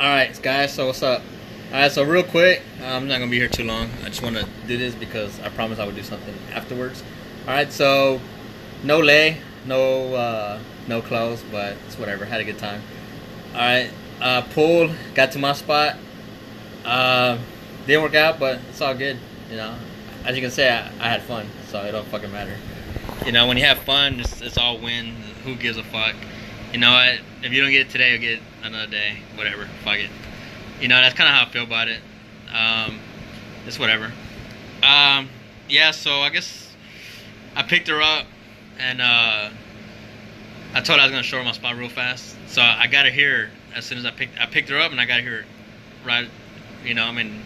Alright, guys, so what's up? Alright, so real quick, I'm not gonna be here too long. I just want to do this because I promised I would do something afterwards. Alright, so no lay, no clothes, but it's whatever. Had a good time. Alright, pool, got to my spot. Didn't work out, but it's all good. You know, as you can say, I had fun, so it don't fucking matter. You know, when you have fun, it's all win. Who gives a fuck? You know what? If you don't get it today, you'll get it another day. Whatever. Fuck it. You know, that's kind of how I feel about it. It's whatever. Yeah, so I guess I picked her up, and I told her I was going to show her my spot real fast. So I got her here as soon as I picked her up, and I got her right, you know, I mean,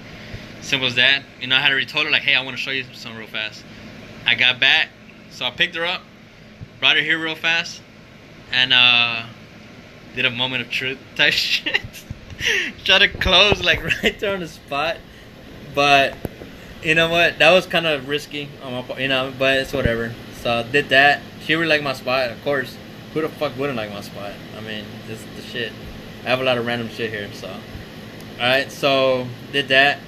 simple as that. You know, I had already told her, like, hey, I want to show you something real fast. I got back, so I picked her up, brought her here real fast, and did a moment of truth type shit. Try to close like right there on the spot, but you know what? That was kind of risky on my part, you know. But it's whatever. So I did that. She really liked my spot, of course. Who the fuck wouldn't like my spot? I mean, this is the shit. I have a lot of random shit here, so. All right, so did that.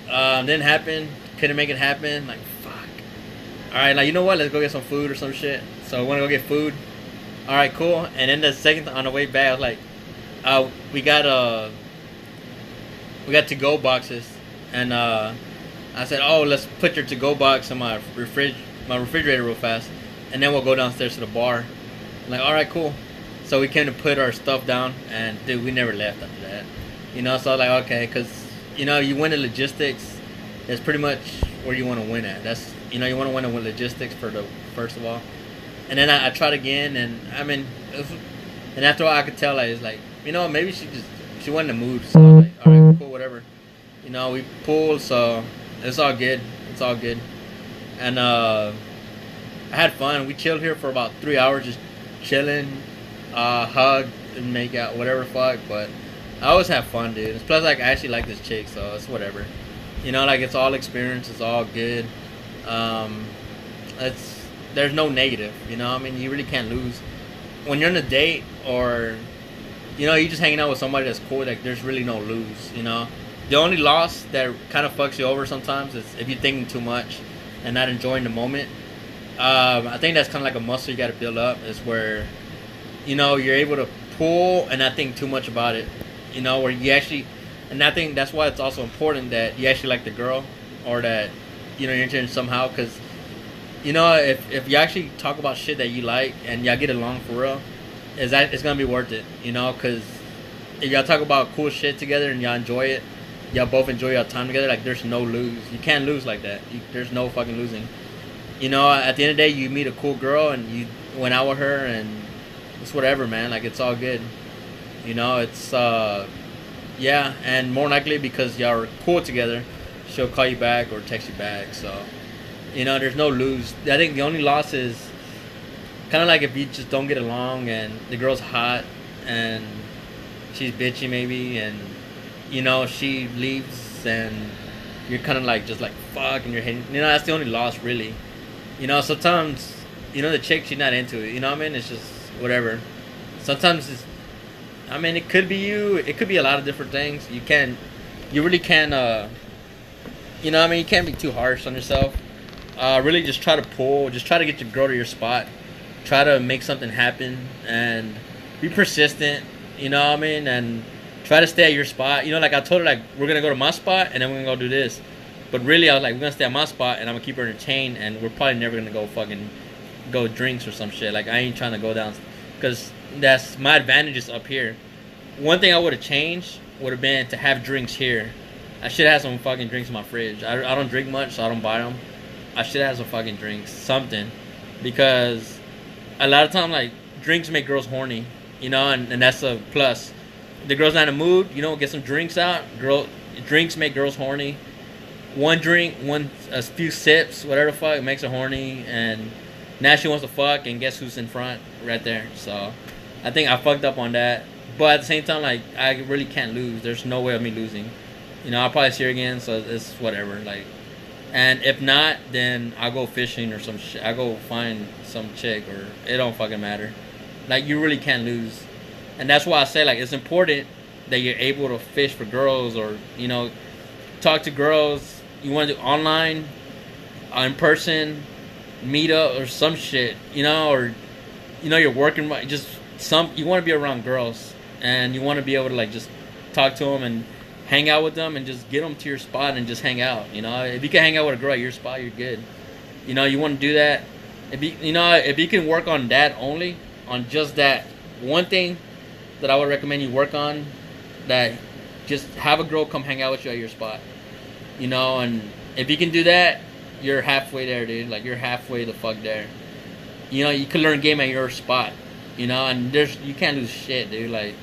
Didn't happen. Couldn't make it happen. Like fuck. All right, like you know what? Let's go get some food or some shit. So I want to go get food. All right, cool. And then the second on the way back, I was like, we got to-go boxes, and I said, oh, let's put your to-go box in my refrigerator real fast, and then we'll go downstairs to the bar. I'm like, all right, cool. So we came to put our stuff down, and dude, we never left after that. You know, so I was like, okay, because you know, you win the logistics. That's pretty much where you want to win at. That's, you know, you want to win with logistics first of all. And then I tried again, and I mean, and after a while I could tell, like, it's like, you know, maybe she wasn't in the mood. So I was like, all right, cool, whatever. You know, we pulled, so it's all good. It's all good. And I had fun. We chilled here for about 3 hours, just chilling, hug and make out, whatever the fuck. But I always have fun, dude. Plus, like, I actually like this chick, so it's whatever. You know, like, it's all experience. It's all good. There's no negative, you know. I mean, you really can't lose when you're on a date, or you know, you just hanging out with somebody that's cool. Like, there's really no lose, you know. The only loss that kind of fucks you over sometimes is if you're thinking too much and not enjoying the moment. I think that's kind of like a muscle you got to build up. Is where, you know, you're able to pull and not think too much about it. You know, where you actually, and I think that's why it's also important that you actually like the girl, or that, you know, you're interested somehow, because, you know, if you actually talk about shit that you like and y'all get along for real, it's gonna be worth it, you know, because if y'all talk about cool shit together and y'all enjoy it, y'all both enjoy your time together, like, there's no lose. You can't lose like that. There's no fucking losing. You know, at the end of the day, you meet a cool girl and you went out with her, and it's whatever, man. Like, it's all good. You know, it's yeah, and more likely because y'all are cool together, she'll call you back or text you back. So, you know, there's no lose. I think the only loss is kind of like if you just don't get along and the girl's hot and she's bitchy maybe, and, you know, she leaves and you're kind of like, just like, fuck, and you're hating. You know, that's the only loss, really. You know, sometimes, you know, the chick, she's not into it. You know what I mean? It's just whatever. Sometimes it's, I mean, it could be you. It could be a lot of different things. You really can, you know what I mean? You can't be too harsh on yourself. Really just try to pull. Just try to get your girl to your spot. Try to make something happen and be persistent. You know what I mean? And try to stay at your spot. You know, like, I told her, like, we're going to go to my spot and then we're going to go do this. But really, I was like, we're going to stay at my spot and I'm going to keep her entertained, and we're probably never going to go drinks or some shit. Like, I ain't trying to go down, because that's my advantages up here. One thing I would have changed would have been to have drinks here. I should have some fucking drinks in my fridge. I don't drink much, so I don't buy them. I should have some fucking drinks, something. Because a lot of times, like, drinks make girls horny, you know, and that's a plus. The girl's not in the mood, you know, get some drinks out. Drinks make girls horny. One drink, a few sips, whatever the fuck, makes her horny, and now she wants to fuck, and guess who's in front? Right there. So I think I fucked up on that. But at the same time, like, I really can't lose. There's no way of me losing. You know, I'll probably see her again, so it's whatever. Like, and if not, then I'll go fishing or some shit. I'll go find some chick, or it don't fucking matter. Like, you really can't lose. And that's why I say, like, it's important that you're able to fish for girls, or talk to girls. You want to do online, in person, meet up or some shit, or you're working, just some, you want to be around girls, and you want to be able to like just talk to them and hang out with them and just get them to your spot and just hang out. If you can hang out with a girl at your spot, you're good. You want to do that. If you can work on that, only on just that one thing that I would recommend you work on, that just have a girl come hang out with you at your spot. And if you can do that, you're halfway there, dude. Like, you're halfway the fuck there. You can learn game at your spot. And you can't lose shit, dude. Like,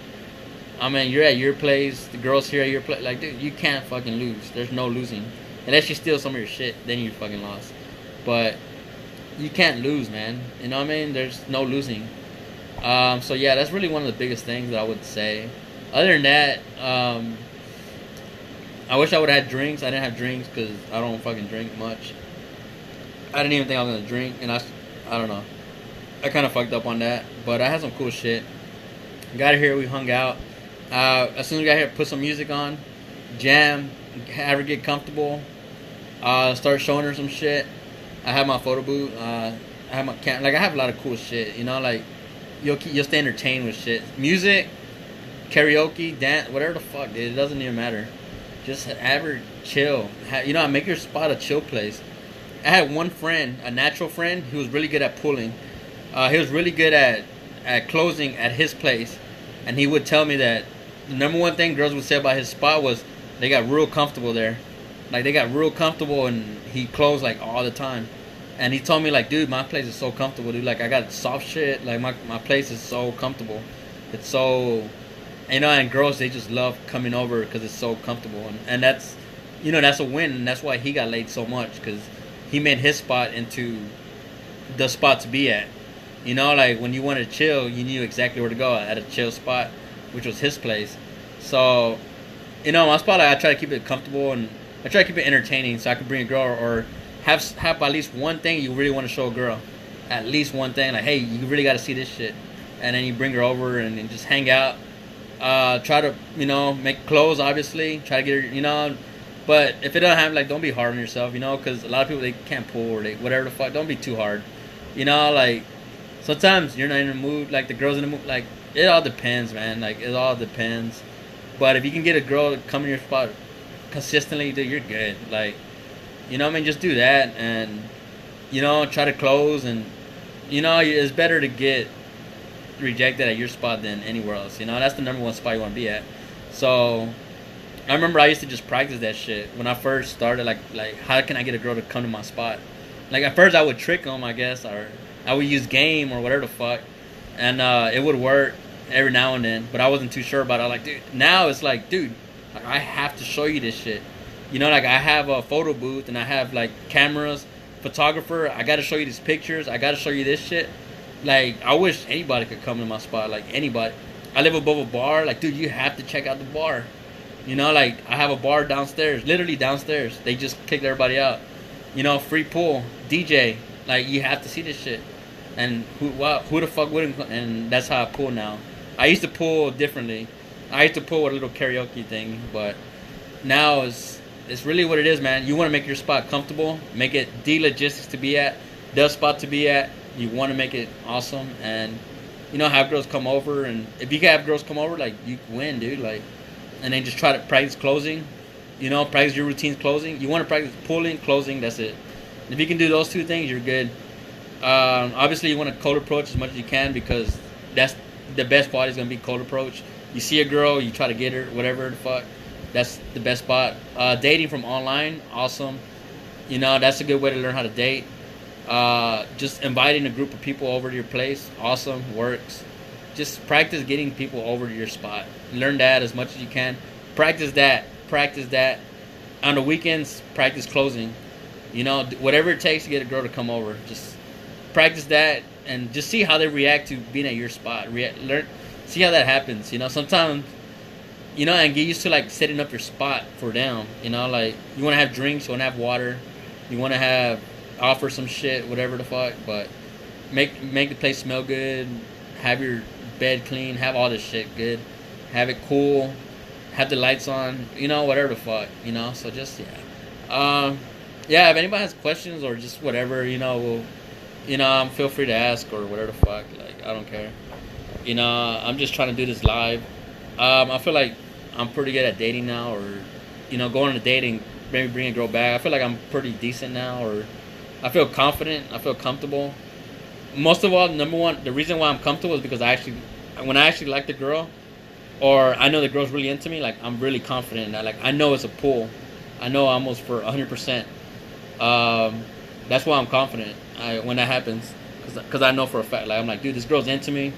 I mean, you're at your place, the girl's here at your place. Like, dude, you can't fucking lose. There's no losing. Unless you steal some of your shit, then you fucking lost. But you can't lose, man. You know what I mean? There's no losing. So yeah, that's really one of the biggest things that I would say. Other than that, I wish I would have had drinks. I didn't have drinks because I don't fucking drink much. I didn't even think I was gonna drink, and I don't know. I kind of fucked up on that, but I had some cool shit. Got here, we hung out. As soon as we got here, put some music on, jam, have her get comfortable. Start showing her some shit. I have my photo booth. I have my I have a lot of cool shit. Like you'll stay entertained with shit. Music, karaoke, dance, whatever the fuck, dude. It doesn't even matter. Just have her chill. Make your spot a chill place. I had one friend, a natural friend, who was really good at pulling. He was really good at closing at his place, and he would tell me that the number one thing girls would say about his spot was they got real comfortable there. Like, they got real comfortable, and he closed like all the time. And he told me, like, dude, my place is so comfortable, dude. Like, I got soft shit. Like, my place is so comfortable. It's so, and girls, they just love coming over because it's so comfortable. And that's, that's a win. And that's why he got laid so much, because he made his spot into the spot to be at. Like, when you wanted to chill, you knew exactly where to go at a chill spot, which was his place. So, my spot, I try to keep it comfortable, and I try to keep it entertaining, so I can bring a girl, or have at least one thing you really want to show a girl. At least one thing, like, hey, you really got to see this shit. And then you bring her over and just hang out. Try to, make clothes, obviously. Try to get her, But if it doesn't happen, like, don't be hard on yourself, because a lot of people, they can't pull, or they whatever the fuck. Don't be too hard. Like, sometimes you're not in the mood, like, the girl's in the mood. Like, it all depends, man. Like, it all depends. But if you can get a girl to come in your spot consistently, dude, you're good. Like, just do that, and try to close, and it's better to get rejected at your spot than anywhere else. That's the number one spot you want to be at. So I remember I used to just practice that shit when I first started. Like how can I get a girl to come to my spot? Like, at first I would trick them, I guess, or I would use game or whatever the fuck, and it would work every now and then, but I wasn't too sure about it. I was like, dude, now it's like, dude, I have to show you this shit. Like, I have a photo booth, and I have, like, cameras, photographer. I got to show you these pictures. I got to show you this shit. Like, I wish anybody could come to my spot. Like, anybody. I live above a bar. Like, dude, you have to check out the bar. Like, I have a bar downstairs. Literally downstairs. They just kicked everybody out. Free pool. DJ. Like, you have to see this shit. And who the fuck wouldn't? And that's how I pool now. I used to pool differently. I used to pull with a little karaoke thing, but now it's really what it is, man. You want to make your spot comfortable, make it the logistics to be at, the spot to be at. You want to make it awesome, and have girls come over. And if you can have girls come over, like, you win, dude. Like, and then just try to practice closing. Practice your routines closing. You want to practice pulling, closing. That's it. If you can do those two things, you're good. Obviously, you want to cold approach as much as you can, because that's the best spot is gonna be cold approach. You see a girl, you try to get her, whatever the fuck. That's the best spot. Dating from online, awesome. That's a good way to learn how to date. Just inviting a group of people over to your place, awesome, works. Just practice getting people over to your spot. Learn that as much as you can. Practice that. On the weekends, practice closing. Whatever it takes to get a girl to come over. Just practice that, and just see how they react to being at your spot. Learn, see how that happens. Sometimes, and get used to, like, setting up your spot for them. Like, you want to have drinks, you want to have water, you want to offer some shit, whatever the fuck. But make the place smell good. Have your bed clean. Have all this shit good. Have it cool. have the lights on, whatever the fuck, So just yeah. If anybody has questions or just whatever, feel free to ask or whatever the fuck. Like I don't care. I'm just trying to do this live. I feel like I'm pretty good at dating now, or going on a dating, maybe bring a girl back. I feel like I'm pretty decent now, or I feel confident. I feel comfortable. Most of all, number one, the reason why I'm comfortable is because when I actually like the girl, or I know the girl's really into me, like I'm really confident in that. Like I know it's a pull. I know almost for 100%. That's why I'm confident when that happens, because I know for a fact. Like I'm like, dude, this girl's into me.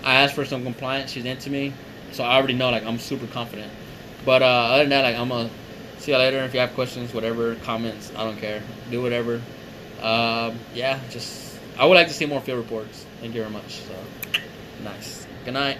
I asked for some compliance. She's into me, so I already know. Like I'm super confident. But other than that, like I'm gonna see you later. If you have questions, whatever, comments, I don't care. Do whatever. Yeah, just I would like to see more field reports. Thank you very much. So nice. Good night.